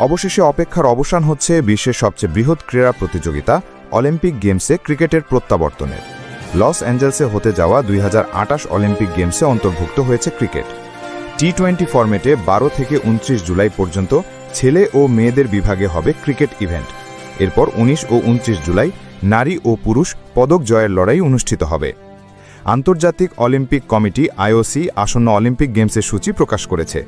অবশেষে অপেক্ষার অবসান হচ্ছে বিশ্বের সবচেয়ে বৃহৎ ক্রীড়া প্রতিযোগিতা অলিম্পিক গেমসে ক্রিকেটের প্রত্যাবর্তনের। লস অ্যাঞ্জেলসে হতে যাওয়া 2028 অলিম্পিক গেমসে অন্তর্ভুক্ত হয়েছে ক্রিকেট। টি-20 ফরম্যাটে 12 থেকে 29 জুলাই পর্যন্ত ছেলে ও মেয়েদের বিভাগে হবে ক্রিকেট ইভেন্ট। এরপর 19 ও 29 জুলাই নারী ও পুরুষ পদক জয়ের লড়াই অনুষ্ঠিত হবে। আন্তর্জাতিক অলিম্পিক কমিটি আইওসি আসন্ন অলিম্পিক গেমসের সূচি প্রকাশ করেছে,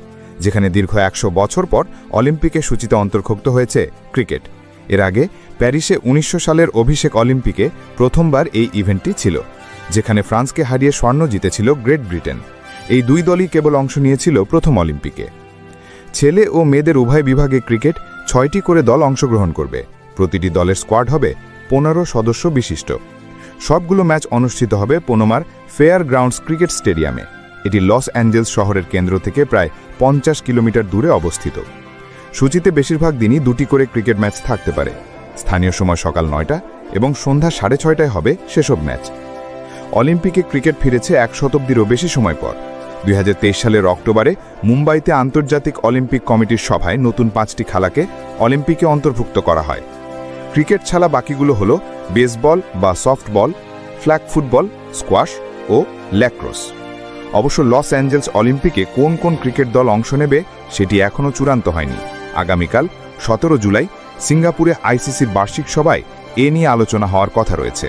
যেখানে দীর্ঘ 100 বছর পর অলিম্পিকের সূচিতে অন্তর্ভুক্ত হয়েছে ক্রিকেট। এর আগে প্যারিসে 1900 সালের অভিষেক অলিম্পিকে প্রথমবার এই ইভেন্টটি ছিল, যেখানে ফ্রান্সকে হারিয়ে স্বর্ণ জিতেছিল গ্রেট ব্রিটেন। এই দুই দলই কেবল অংশ নিয়েছিল প্রথম অলিম্পিকে। ছেলে ও মেয়েদের উভয় বিভাগে ক্রিকেট 6টি করে দল অংশগ্রহণ করবে। প্রতিটি দলের স্কোয়াড হবে 15 সদস্য বিশিষ্ট। সবগুলো ম্যাচ অনুষ্ঠিত হবে পনোমার ফেয়ার গ্রাউন্ডস ক্রিকেট স্টেডিয়ামে। এটি লস অ্যাঞ্জেলস শহরের কেন্দ্র থেকে প্রায় 50 কিলোমিটার দূরে অবস্থিত। সূচিতে বেশিরভাগ দিনই 2টি করে ক্রিকেট ম্যাচ থাকতে পারে। স্থানীয় সময় সকাল 9টা এবং সন্ধ্যা 6:30টায় হবে সেসব ম্যাচ। অলিম্পিকে ক্রিকেট ফিরেছে 1 শতাব্দীরও বেশি সময় পর। 2023 সালের অক্টোবরে মুম্বাইতে আন্তর্জাতিক অলিম্পিক কমিটির সভায় নতুন 5টি খেলাকে অলিম্পিকে অন্তর্ভুক্ত করা হয়। ক্রিকেট ছাড়া বাকিগুলো হল বেসবল বা সফটবল, ফ্ল্যাগ ফুটবল, স্কোয়াশ ও ল্যাক্রোস। অবশ্য লস অ্যাঞ্জেলস অলিম্পিকে কোন কোন ক্রিকেট দল অংশ নেবে সেটি এখনও চূড়ান্ত হয়নি। আগামীকাল 17 জুলাই সিঙ্গাপুরে আইসিসির বার্ষিক সভায় এ নিয়ে আলোচনা হওয়ার কথা রয়েছে।